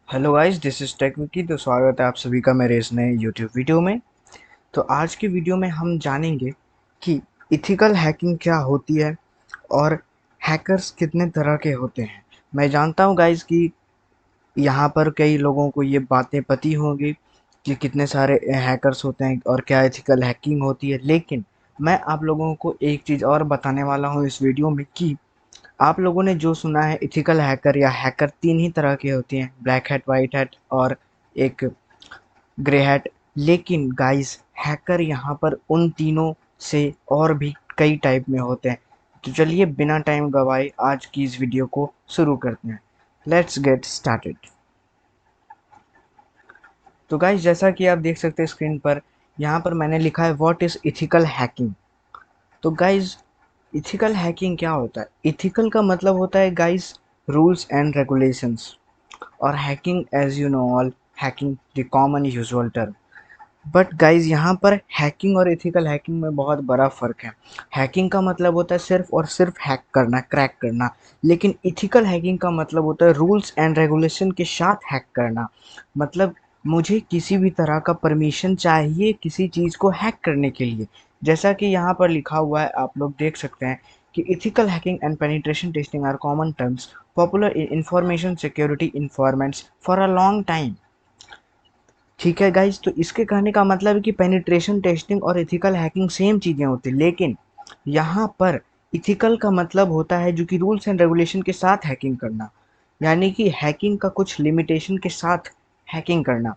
Hello guys, this is tech Vicky. तो स्वागत है आप सभी का मेरे इस नए यूट्यूब वीडियो में। तो आज की वीडियो में हम जानेंगे कि इथिकल हैकिंग क्या होती है और हैकर्स कितने तरह के होते हैं। मैं जानता हूं गाइस कि यहाँ पर कई लोगों को ये बातें पता होंगी कि कितने सारे हैकर्स होते हैं और क्या एथिकल हैकिंग होती है, लेकिन मैं आप लोगों को एक चीज़ और बताने वाला हूँ इस वीडियो में कि आप लोगों ने जो सुना है इथिकल हैकर या हैकर तीन ही तरह के होते हैं, ब्लैक हैट, वाइट हैट और एक ग्रे हैट। लेकिन गाइस, हैकर यहाँ पर उन तीनों से और भी कई टाइप में होते हैं। तो चलिए बिना टाइम गवाए आज की इस वीडियो को शुरू करते हैं। Let's get started. तो गाइस, जैसा कि आप देख सकते हैं स्क्रीन पर, यहाँ पर मैंने लिखा है व्हाट इज इथिकल हैकिंग। तो गाइस, इथिकल हैकिंग क्या होता है? इथिकल का मतलब होता है गाइस रूल्स एंड रेगुलेशंस, और hacking as you know all, hacking the common usual term. But guys, यहाँ पर हैकिंग और एथिकल हैकिंग में बहुत बड़ा फ़र्क है। हैकिंग का मतलब होता है सिर्फ और सिर्फ हैक करना, क्रैक करना। लेकिन एथिकल हैकिंग का मतलब होता है रूल्स एंड रेगुलेशन के साथ हैक करना। मतलब मुझे किसी भी तरह का परमिशन चाहिए किसी चीज़ को हैक करने के लिए। जैसा कि यहाँ पर लिखा हुआ है, आप लोग देख सकते हैं कि ethical hacking and penetration testing are common terms popular in information security environments for a long time. ठीक है गाइज, तो इसके कहने का मतलब है कि पेनिट्रेशन टेस्टिंग और इथिकल हैकिंग सेम चीज़ें होती हैं, लेकिन यहाँ पर इथिकल का मतलब होता है जो कि रूल्स एंड रेगुलेशन के साथ हैकिंग करना, यानी कि हैकिंग का कुछ लिमिटेशन के साथ हैकिंग करना।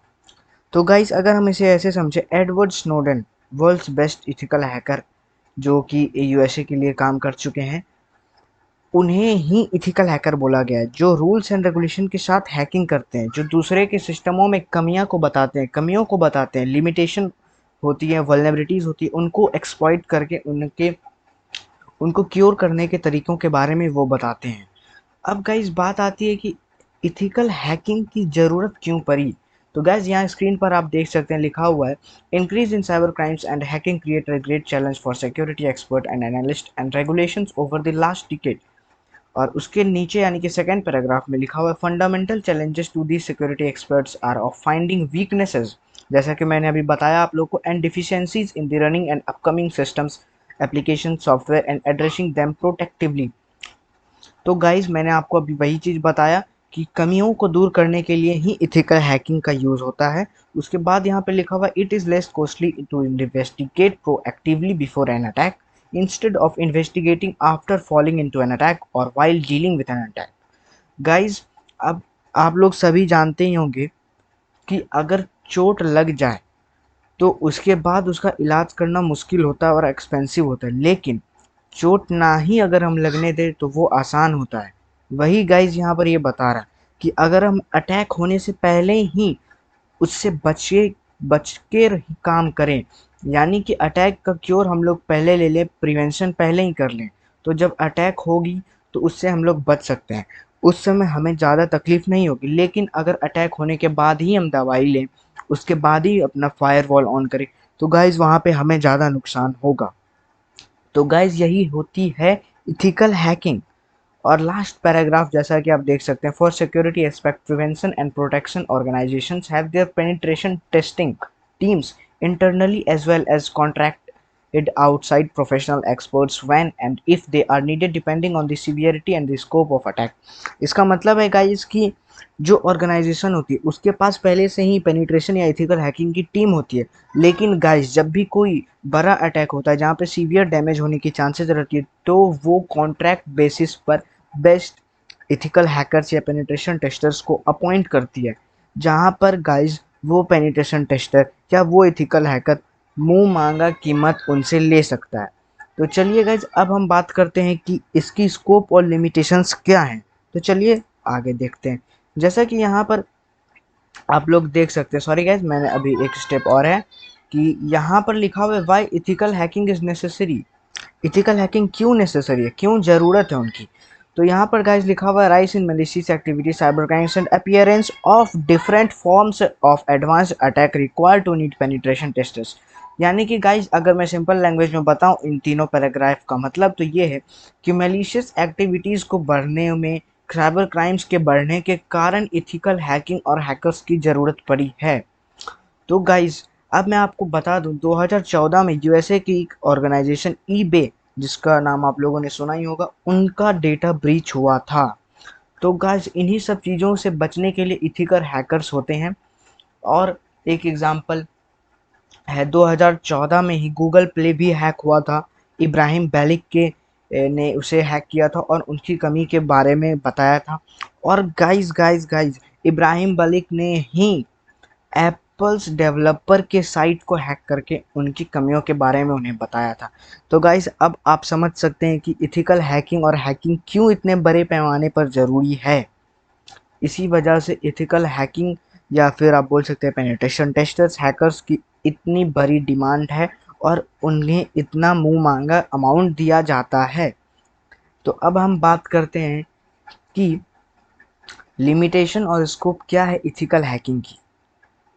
तो गाइज, अगर हम इसे ऐसे समझे, Edward Snowden world's best ethical hacker, जो कि यूएसए के लिए काम कर चुके हैं, उन्हें ही इथिकल हैकर बोला गया है, जो रूल्स एंड रेगुलेशन के साथ हैकिंग करते हैं, जो दूसरे के सिस्टमों में कमियों को बताते हैं, लिमिटेशन होती है, वल्नरेबिलिटीज होती है, उनको एक्सप्लॉइट करके उनको क्योर करने के तरीकों के बारे में वो बताते हैं। अब गाइस, बात आती है कि इथिकल हैकिंग की ज़रूरत क्यों पड़ी। तो गाइस, यहाँ स्क्रीन पर आप देख सकते हैं लिखा हुआ है, increase in cyber crimes and hacking create a great challenge for security expert and analyst and regulations over the last decade. और उसके नीचे यानी कि सेकंड पैराग्राफ में लिखा हुआ है, fundamental challenges to the security experts are of finding weaknesses, जैसा कि मैंने अभी बताया आप लोग को, and deficiencies in the running and upcoming systems, application, software and addressing them protectively. तो गाइज, मैंने आपको अभी वही चीज़ बताया कि कमियों को दूर करने के लिए ही इथिकल हैकिंग का यूज़ होता है। उसके बाद यहाँ पे लिखा हुआ, it is less costly to investigate proactively before an attack instead of investigating after falling into an attack और while dealing with an attack. Guys, अब आप लोग सभी जानते ही होंगे कि अगर चोट लग जाए तो उसके बाद उसका इलाज करना मुश्किल होता है और एक्सपेंसिव होता है, लेकिन चोट ना ही अगर हम लगने दें तो वो आसान होता है। वही गाइज यहाँ पर ये बता रहा है कि अगर हम अटैक होने से पहले ही उससे बच के काम करें, यानी कि अटैक का क्योर हम लोग पहले ले लें, प्रिवेंशन पहले ही कर लें, तो जब अटैक होगी तो उससे हम लोग बच सकते हैं। उस समय हमें ज़्यादा तकलीफ नहीं होगी। लेकिन अगर अटैक होने के बाद ही हम दवाई लें, उसके बाद ही अपना फायर वॉल ऑन करें, तो गाइज वहाँ पे हमें ज़्यादा नुकसान होगा। तो गाइज, यही होती है इथिकल हैकिंग। और लास्ट पैराग्राफ जैसा कि आप देख सकते हैं, for security aspect prevention and protection organisations have their penetration testing teams internally as well as contracted outside professional experts when and if they are needed depending on the severity and the scope of attack। इसका मतलब है guys कि जो organisation होती है उसके पास पहले से ही पेनिट्रेशन या एथिकल हैकिंग की टीम होती है, लेकिन गाइस जब भी कोई बड़ा अटैक होता है जहाँ पे सीवियर डैमेज होने की चांसेस रहती है, तो वो कॉन्ट्रैक्ट बेसिस पर बेस्ट एथिकल हैकर्स या पेनिट्रेशन टेस्टर्स को अपॉइंट करती है, जहाँ पर गाइज वो पेनिट्रेशन टेस्टर या वो एथिकल हैकर मुंह मांगा कीमत उनसे ले सकता है। तो चलिए गाइज, अब हम बात करते हैं कि इसकी स्कोप और लिमिटेशंस क्या हैं। तो चलिए आगे देखते हैं। जैसा कि यहाँ पर आप लोग देख सकते हैं, सॉरी गाइज, मैंने अभी एक स्टेप और है कि यहाँ पर लिखा हुआ है, why ethical hacking is necessary. Ethical hacking क्यों नेसेसरी है, क्यों ज़रूरत है उनकी। तो यहाँ पर गाइस लिखा हुआ है, rise in malicious activity, cyber crimes and appearance of different forms of advance attack require to need penetration testers. यानी कि गाइस, अगर मैं सिंपल लैंग्वेज में बताऊं इन तीनों पैराग्राफ का मतलब तो ये है कि मेलिशियस एक्टिविटीज़ को बढ़ने में साइबर क्राइम्स के बढ़ने के कारण इथिकल हैकिंग और हैकर्स की ज़रूरत पड़ी है। तो गाइस अब मैं आपको बता दूं 2014 में यूएसए की एक ऑर्गेनाइजेशन ईबे, जिसका नाम आप लोगों ने सुना ही होगा, उनका डेटा ब्रीच हुआ था। तो गाइस इन्हीं सब चीज़ों से बचने के लिए इथिकल हैकर्स होते हैं। और एक एग्जांपल है 2014 में ही गूगल प्ले भी हैक हुआ था। इब्राहिम बैलिक के ने उसे हैक किया था और उनकी कमी के बारे में बताया था। और गाइस गाइस गाइस इब्राहिम बैलिक ने ही एप्पल्स डेवलपर के साइट को हैक करके उनकी कमियों के बारे में उन्हें बताया था। तो गाइस अब आप समझ सकते हैं कि इथिकल हैकिंग और हैकिंग क्यों इतने बड़े पैमाने पर ज़रूरी है। इसी वजह से एथिकल हैकिंग या फिर आप बोल सकते हैं पेनिट्रेशन टेस्टर्स हैकर्स की इतनी बड़ी डिमांड है और उन्हें इतना मुंह मांगा अमाउंट दिया जाता है। तो अब हम बात करते हैं कि लिमिटेशन और स्कोप क्या है इथिकल हैकिंग की।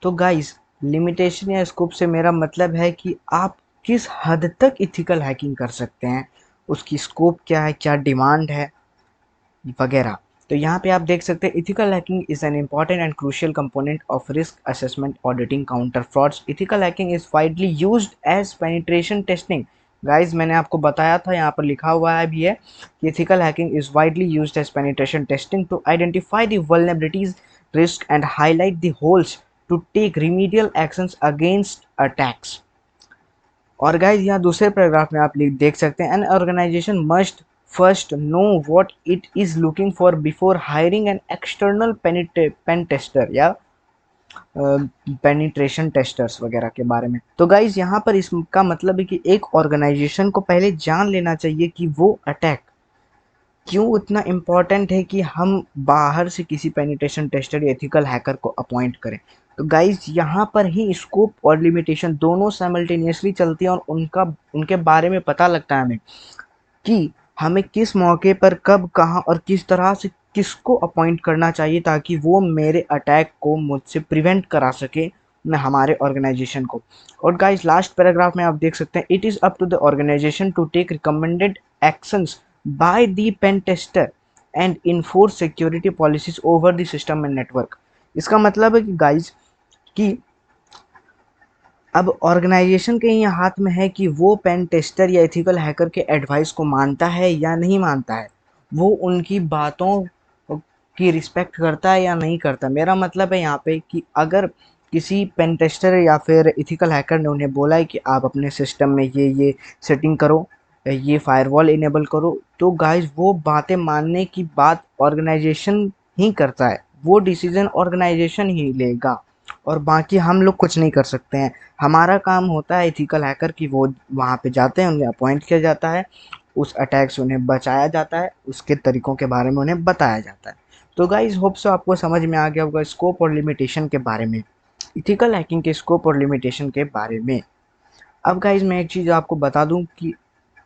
तो गाइस लिमिटेशन या स्कोप से मेरा मतलब है कि आप किस हद तक इथिकल हैकिंग कर सकते हैं, उसकी स्कोप क्या है, क्या डिमांड है वगैरह। तो यहाँ पे आप देख सकते हैं ethical hacking is an important and crucial component of risk assessment auditing counter frauds. Ethical hacking is widely used as penetration testing. Guys मैंने आपको बताया था, यहाँ पर लिखा हुआ है भी है कि ethical hacking is widely used as penetration testing to identify the vulnerabilities risk and highlight the holes to take remedial actions against attacks. और गाइस यहाँ दूसरे पैराग्राफ में आप देख सकते हैं an organization must first know what it is looking for before hiring an external pen tester या penetration testers वगैरह के बारे में। तो गाइज यहाँ पर इसका मतलब है कि एक ऑर्गेनाइजेशन को पहले जान लेना चाहिए कि वो अटैक क्यों उतना इम्पोर्टेंट है कि हम बाहर से किसी पेनिट्रेशन टेस्टर या एथिकल हैकर को अपॉइंट करें। तो गाइज यहाँ पर ही स्कोप और लिमिटेशन दोनों साइमल्टेनियसली चलती हैं और उनके बारे में पता लगता है हमें कि हमें किस मौके पर कब कहाँ और किस तरह से किसको अपॉइंट करना चाहिए ताकि वो मेरे अटैक को मुझसे प्रिवेंट करा सके, मैं हमारे ऑर्गेनाइजेशन को। और गाइस लास्ट पैराग्राफ में आप देख सकते हैं it is up to the organization to take recommended actions by the pen tester and enforce security policies over the system and network. इसका मतलब है कि गाइस कि अब ऑर्गेनाइजेशन के ही हाथ में है कि वो पेन टेस्टर या एथिकल हैकर के एडवाइस को मानता है या नहीं मानता है, वो उनकी बातों की रिस्पेक्ट करता है या नहीं करता। मेरा मतलब है यहाँ पे कि अगर किसी पेन टेस्टर या फिर एथिकल हैकर ने उन्हें बोला है कि आप अपने सिस्टम में ये सेटिंग करो, ये फायरवॉल इनेबल करो, तो गाइस वो बातें मानने की बात ऑर्गेनाइजेशन ही करता है, वो डिसीजन ऑर्गेनाइजेशन ही लेगा और बाकी हम लोग कुछ नहीं कर सकते हैं। हमारा काम होता है एथिकल हैकर की वो वहाँ पे जाते हैं, उन्हें अपॉइंट किया जाता है, उस अटैक से उन्हें बचाया जाता है, उसके तरीकों के बारे में उन्हें बताया जाता है। तो गाइज होप सो आपको समझ में आ गया होगा स्कोप और लिमिटेशन के बारे में, इथिकल हैकिंग के स्कोप और लिमिटेशन के बारे में। अब गाइज मैं एक चीज़ आपको बता दूं कि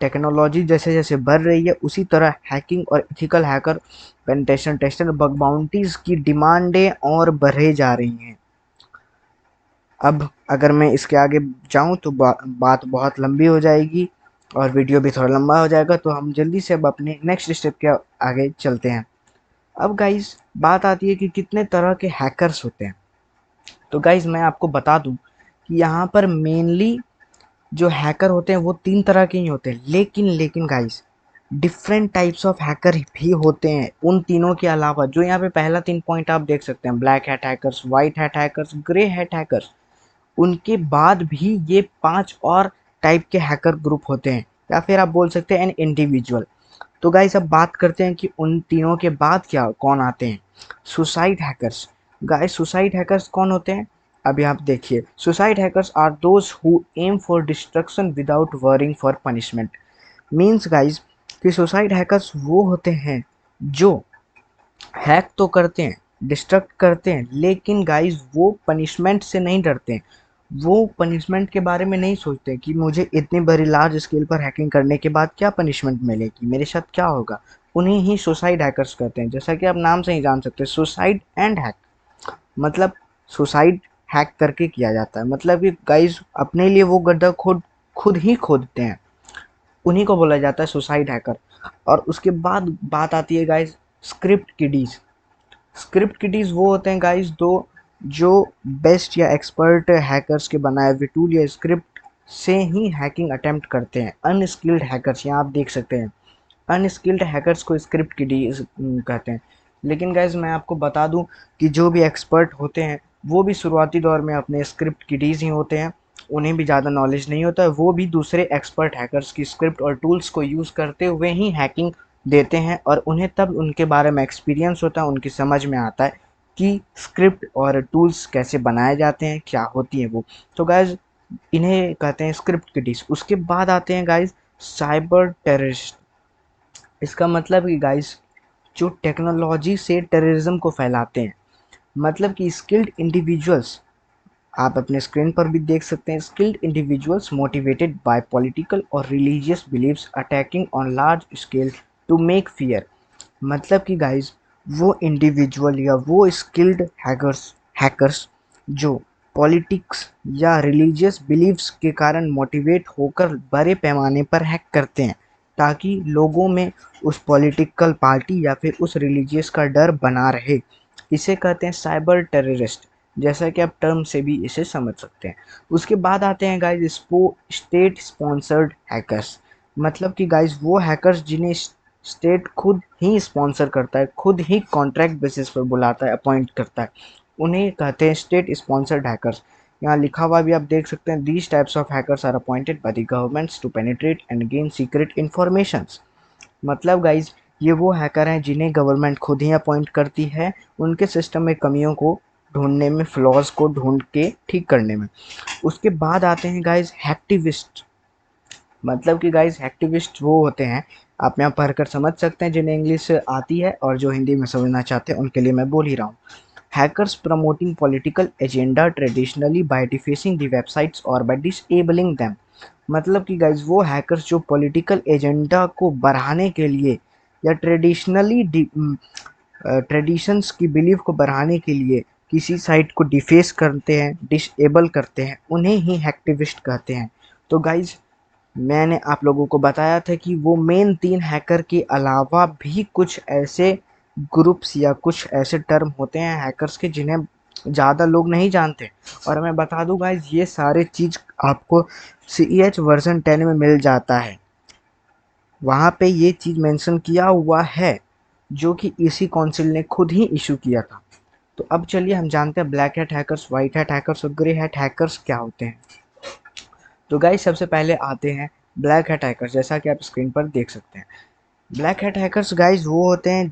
टेक्नोलॉजी जैसे जैसे बढ़ रही है उसी तरह हैकिंग और ethical hacker penetration tester bug bounties की डिमांडें और बढ़े जा रही हैं। अब अगर मैं इसके आगे जाऊं तो बात बहुत लंबी हो जाएगी और वीडियो भी थोड़ा लंबा हो जाएगा, तो हम जल्दी से अब अपने नेक्स्ट स्टेप के आगे चलते हैं। अब गाइस बात आती है कि कितने तरह के हैकर्स होते हैं। तो गाइस मैं आपको बता दूं कि यहाँ पर मेनली जो हैकर होते हैं वो तीन तरह के ही होते हैं, लेकिन guys different types of hacker भी होते हैं उन तीनों के अलावा। जो यहाँ पे पहला तीन पॉइंट आप देख सकते हैं, black hat hackers, white hat hackers, grey hat hackers, उनके बाद भी ये 5 और टाइप के हैकर ग्रुप होते हैं या फिर आप बोल सकते हैं एन इंडिविजुअल। तो गाइस अब बात करते हैं कि उन तीनों के बाद क्या कौन आते हैं। Suicide hackers. Guys suicide hackers कौन होते हैं, अभी आप देखिए। Suicide hackers are those who aim for destruction without worrying for punishment. Means guys कि सुसाइड हैकर्स वो होते हैं जो हैक तो करते हैं, डिस्ट्रक्ट करते हैं, लेकिन गाइस वो पनिशमेंट से नहीं डरते हैं। वो पनिशमेंट के बारे में नहीं सोचते कि मुझे इतनी बड़ी लार्ज स्केल पर हैकिंग करने के बाद क्या पनिशमेंट मिलेगी, मेरे साथ क्या होगा। उन्हें ही सुसाइड हैकर्स कहते हैं। जैसा कि आप नाम से ही जान सकते हैं सुसाइड एंड हैक, मतलब सुसाइड हैक करके किया जाता है, मतलब कि गाइस अपने लिए वो गड्ढा खुद खुद ही खोदते हैं, उन्हीं को बोला जाता है सुसाइड हैकर। और उसके बाद बात आती है guys script kiddies. Script kiddies वो होते हैं गाइस दो जो बेस्ट या एक्सपर्ट हैकर्स के बनाए हुए टूल या स्क्रिप्ट से ही हैकिंग अटेम्प्ट करते हैं। अनस्किल्ड हैकर्स, यहाँ आप देख सकते हैं, अनस्किल्ड हैकर्स को स्क्रिप्ट किडीज कहते हैं। लेकिन गाइज मैं आपको बता दूं कि जो भी एक्सपर्ट होते हैं वो भी शुरुआती दौर में अपने स्क्रिप्ट किडीज ही होते हैं, उन्हें भी ज़्यादा नॉलेज नहीं होता है, वो भी दूसरे एक्सपर्ट हैकर्स की स्क्रिप्ट और टूल्स को यूज़ करते हुए ही हैकिंग देते हैं, और उन्हें तब उनके बारे में एक्सपीरियंस होता है, उनकी समझ में आता है कि स्क्रिप्ट और टूल्स कैसे बनाए जाते हैं, क्या होती हैं वो। तो गाइज इन्हें कहते हैं स्क्रिप्ट किडीज। उसके बाद आते हैं गाइज साइबर टेररिस्ट। इसका मतलब कि गाइस जो टेक्नोलॉजी से टेररिज्म को फैलाते हैं, मतलब कि स्किल्ड इंडिविजुअल्स, आप अपने स्क्रीन पर भी देख सकते हैं, skilled individuals motivated by political और religious beliefs attacking on large scale to make fear. मतलब कि गाइस वो इंडिविजुअल या वो स्किल्ड हैकर्स हैकर्स जो पॉलिटिक्स या रिलीजियस बिलीव्स के कारण मोटिवेट होकर बड़े पैमाने पर हैक करते हैं, ताकि लोगों में उस पॉलिटिकल पार्टी या फिर उस रिलीजियस का डर बना रहे। इसे कहते हैं साइबर टेररिस्ट, जैसा कि आप टर्म से भी इसे समझ सकते हैं। उसके बाद आते हैं गाइज स्टेट स्पॉन्सर्ड हैकर्स। मतलब कि गाइज वो हैकर्स जिन्हें स्टेट खुद ही स्पॉन्सर करता है, खुद ही कॉन्ट्रैक्ट बेसिस पर बुलाता है, अपॉइंट करता है, उन्हें कहते हैं स्टेट स्पॉन्सर्ड हैकर्स। यहाँ लिखा हुआ भी आप देख सकते हैं, these types of hackers are appointed by the governments to penetrate and gain secret informations. मतलब गाइज ये वो हैकर हैं जिन्हें गवर्नमेंट खुद ही अपॉइंट करती है, उनके सिस्टम में कमियों को ढूंढने में, फ्लॉज को ढूंढ के ठीक करने में। उसके बाद आते हैं गाइज हैक्टिविस्ट। मतलब कि गाइज एक्टिविस्ट वो होते हैं, आप यहाँ पढ़कर समझ सकते हैं जिन्हें इंग्लिश आती है, और जो हिंदी में समझना चाहते हैं उनके लिए मैं बोल ही रहा हूँ। Hackers promoting political agenda traditionally by defacing the websites और बाय डिसेबलिंग देम। मतलब कि गाइज वो हैकर्स जो पॉलिटिकल एजेंडा को बढ़ाने के लिए या ट्रेडिशंस की बिलीफ को बढ़ाने के लिए किसी साइट को डिफेस करते हैं, डिसेबल करते हैं, उन्हें ही हैक्टिविस्ट कहते हैं। तो गाइज मैंने आप लोगों को बताया था कि वो मेन 3 हैकर के अलावा भी कुछ ऐसे ग्रुप्स या कुछ ऐसे टर्म होते हैं हैकर्स के जिन्हें ज़्यादा लोग नहीं जानते। और मैं बता दूं गाइज ये सारे चीज़ आपको CEH वर्जन 10 में मिल जाता है, वहाँ पे ये चीज़ मेंशन किया हुआ है जो कि इसी काउंसिल ने खुद ही इशू किया था। तो अब चलिए हम जानते हैं black hat hackers, white hat hackers और ग्रे हैट हैकर्स क्या होते हैं। तो गाइस सबसे पहले आते हैं ब्लैक हैट हैकर्स, जैसा कि आप स्क्रीन पर देख सकते हैं। ब्लैक हैट हैकर्स गाइस वो होते हैं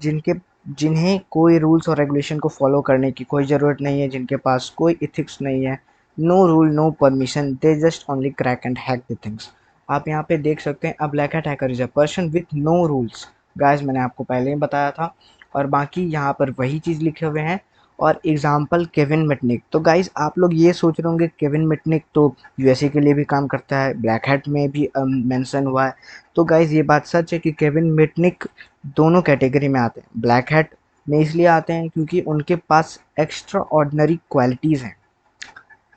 जिन्हें कोई रूल्स और रेगुलेशन को फॉलो करने की कोई ज़रूरत नहीं है, जिनके पास कोई इथिक्स नहीं है, no rule no permission, they just only crack and hack the things. आप यहाँ पे देख सकते हैं a black hat hacker is a person with no rules. Guys मैंने आपको पहले ही बताया था, और बाकी यहाँ पर वही चीज़ लिखे हुए हैं। और एग्जाम्पल केविन मिटनिक। तो गाइस आप लोग ये सोच रहे होंगे केविन मिटनिक तो यूएसए के लिए भी काम करता है, ब्लैक हैट में भी मेंशन हुआ है। तो गाइज ये बात सच है कि केविन मिटनिक दोनों कैटेगरी में आते हैं। ब्लैक हैट में इसलिए आते हैं क्योंकि उनके पास एक्स्ट्रा ऑर्डिनरी क्वालिटीज़ हैं।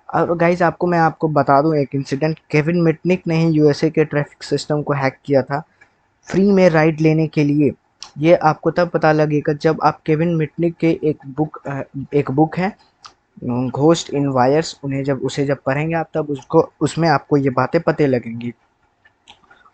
और गाइज मैं आपको बता दूं एक इंसिडेंट, केविन मिटनिक ने ही यूएसए के ट्रैफिक सिस्टम को हैक किया था फ्री में राइड लेने के लिए। ये आपको तब पता लगेगा जब आप केविन मिटनिक के एक बुक है घोस्ट इन वायर्स, जब पढ़ेंगे आप तब उसको उसमें आपको ये बातें पते लगेंगी।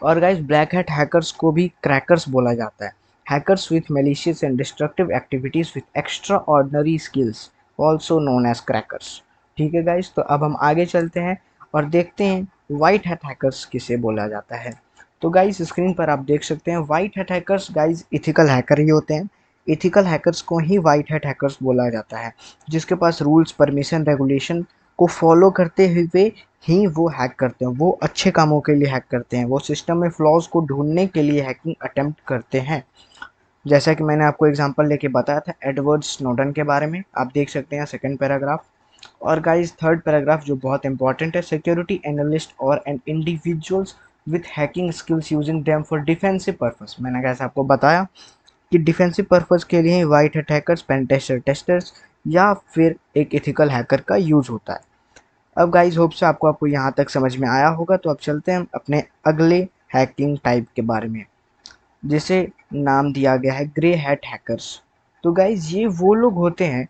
और गाइस ब्लैक हैट हैकर्स को भी क्रैकर्स बोला जाता है। Hackers with malicious and destructive activities with extraordinary skills, also known as crackers. ठीक है गाइस, तो अब हम आगे चलते हैं और देखते हैं वाइट हैट हैकर्स किसे बोला जाता है। तो गाइस स्क्रीन पर आप देख सकते हैं white hat hackers guys ethical hacker ही होते हैं। इथिकल हैकर्स को ही वाइट हैट हैकर्स बोला जाता है, जिसके पास रूल्स परमिशन रेगुलेशन को फॉलो करते हुए ही वो हैक करते हैं, वो अच्छे कामों के लिए हैक करते हैं, वो सिस्टम में फ्लॉज को ढूंढने के लिए हैकिंग अटेम्प्ट करते हैं। जैसा कि मैंने आपको एग्जांपल लेके बताया था एडवर्ड स्नोडन के बारे में, आप देख सकते हैं सेकंड पैराग्राफ। और गाइस थर्ड पैराग्राफ जो बहुत इंपॉर्टेंट है, सिक्योरिटी एनालिस्ट और and individuals with hacking skills using them for defensive purpose. मैंने कैसे आपको बताया कि डिफेंसिव पर्पस के लिए white hat hackers, pen tester, testers या फिर एक एथिकल हैकर का यूज होता है। अब गाइज होप से आपको यहाँ तक समझ में आया होगा, तो अब चलते हैं अपने अगले हैकिंग टाइप के बारे में। जिसे नाम दिया गया है ग्रे हैट हैकर्स। तो गाइज ये वो लोग होते हैं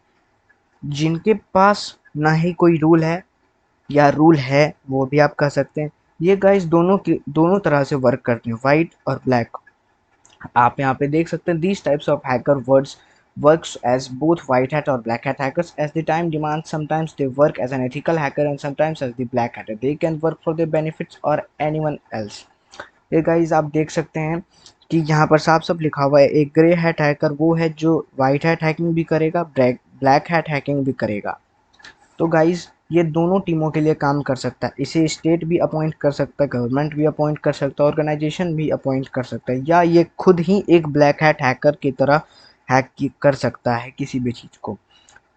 जिनके पास ना ही कोई रूल है, या रूल है वो भी आप कह सकते हैं। ये गाइस दोनों तरह से वर्क करते हैं, वाइट और ब्लैक। आप यहाँ पे देख सकते हैं these types of hacker words works as both white hat और black hat hackers as the time demands. Sometimes they work as an ethical hacker and sometimes as the black hatter. They can work for their benefits or anyone else. ये guys आप देख सकते हैं कि यहाँ पर साफ साफ लिखा हुआ है, एक ग्रे हैट हैकर वो है जो वाइट हैट हैकिंग भी करेगा, ब्लैक हैट हैकिंग भी करेगा। तो गाइज ये दोनों टीमों के लिए काम कर सकता है। इसे स्टेट भी अपॉइंट कर सकता है, गवर्नमेंट भी अपॉइंट कर सकता है, ऑर्गेनाइजेशन भी अपॉइंट कर सकता है, या ये खुद ही एक ब्लैक हैट हैकर की तरह कर सकता है किसी भी चीज़ को।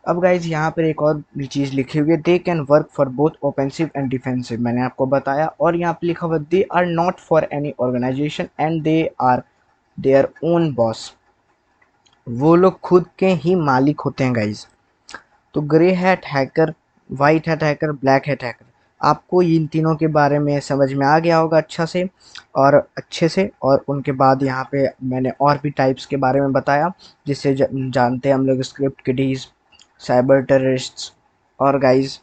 अब गाइज यहाँ पर एक और भी चीज़ लिखी हुई है, they can work for both offensive and defensive. मैंने आपको बताया। और यहाँ पे लिखा हुआ they are not for any organization and they are their own boss. वो लोग खुद के ही मालिक होते हैं गाइज। तो grey hat hacker, white hat hacker, black hat hacker, आपको इन तीनों के बारे में समझ में आ गया होगा अच्छा से और अच्छे से। और उनके बाद यहाँ पे मैंने और भी टाइप्स के बारे में बताया जिससे जानते हैं हम लोग स्क्रिप्ट किडीज, साइबर टेररिस्ट्स और गाइज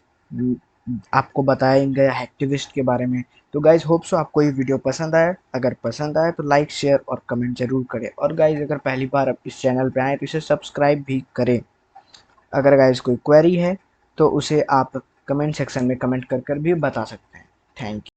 आपको बताएंगे एक्टिविस्ट के बारे में। तो गाइज होप सो आपको ये वीडियो पसंद आया। अगर पसंद आया तो लाइक शेयर और कमेंट जरूर करें। और गाइज अगर पहली बार आप इस चैनल पे आए तो इसे सब्सक्राइब भी करें। अगर गाइस कोई क्वेरी है तो उसे आप कमेंट सेक्शन में कमेंट कर कर भी बता सकते हैं। Thank you.